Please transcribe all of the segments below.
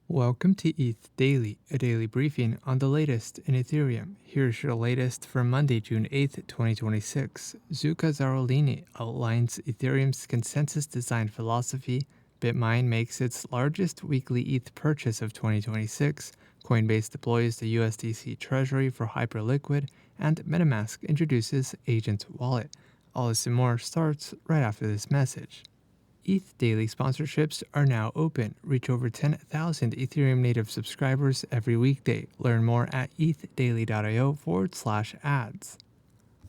Welcome to ETH Daily, a daily briefing on the latest in Ethereum. Here's your latest for Monday, June 8th, 2026. Zuka Zarolini outlines Ethereum's consensus design philosophy. Bitmine makes its largest weekly ETH purchase of 2026. Coinbase deploys the USDC Treasury for Hyperliquid. And MetaMask introduces Agent Wallet. All this and more starts right after this message. ETH Daily sponsorships are now open. Reach over 10,000 Ethereum native subscribers every weekday. Learn more at ethdaily.io/ads.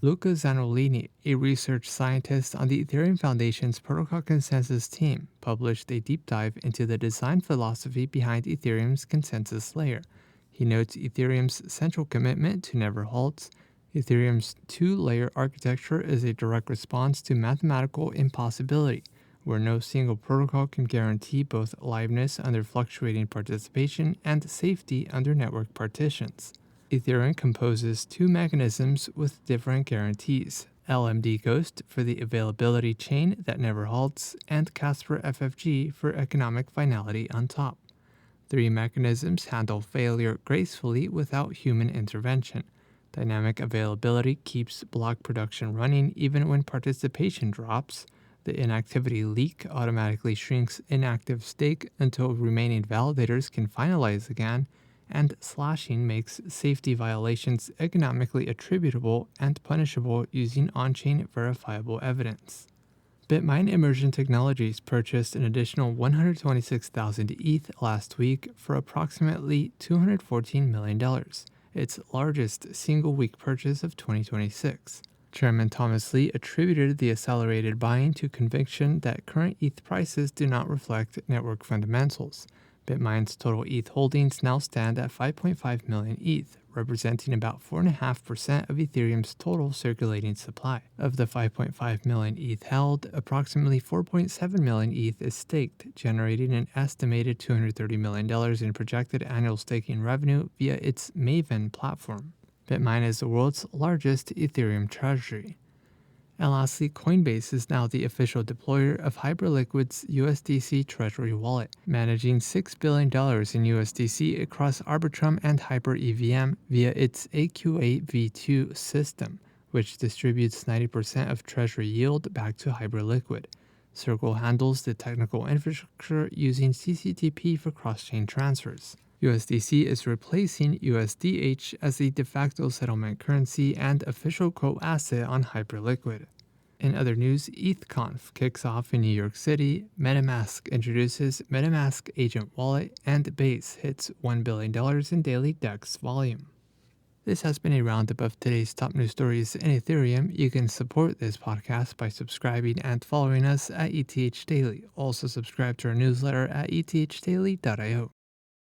Luca Zanolini, a research scientist on the Ethereum Foundation's protocol consensus team, published a deep dive into the design philosophy behind Ethereum's consensus layer. He notes Ethereum's central commitment to never halts. Ethereum's two-layer architecture is a direct response to mathematical impossibility, where no single protocol can guarantee both liveness under fluctuating participation and safety under network partitions. Ethereum composes two mechanisms with different guarantees: LMD Ghost for the availability chain that never halts, and Casper FFG for economic finality on top. Three mechanisms handle failure gracefully without human intervention. Dynamic availability keeps block production running even when participation drops. The inactivity leak automatically shrinks inactive stake until remaining validators can finalize again, and slashing makes safety violations economically attributable and punishable using on-chain verifiable evidence. Bitmine Immersion Technologies purchased an additional 126,000 ETH last week for approximately $214 million, its largest single-week purchase of 2026. Chairman Thomas Lee attributed the accelerated buying to conviction that current ETH prices do not reflect network fundamentals. Bitmine's total ETH holdings now stand at 5.5 million ETH, representing about 4.5% of Ethereum's total circulating supply. Of the 5.5 million ETH held, approximately 4.7 million ETH is staked, generating an estimated $230 million in projected annual staking revenue via its Maven platform. Bitmine is the world's largest Ethereum treasury. And lastly, Coinbase is now the official deployer of Hyperliquid's USDC Treasury wallet, managing $6 billion in USDC across Arbitrum and HyperEVM via its AQA v2 system, which distributes 90% of Treasury yield back to Hyperliquid. Circle handles the technical infrastructure using CCTP for cross-chain transfers. USDC is replacing USDH as the de facto settlement currency and official co-asset on Hyperliquid. In other news, ETHConf kicks off in New York City, MetaMask introduces MetaMask Agent Wallet, and Base hits $1 billion in daily DEX volume. This has been a roundup of today's top news stories in Ethereum. You can support this podcast by subscribing and following us at ETH Daily. Also subscribe to our newsletter at ethdaily.io.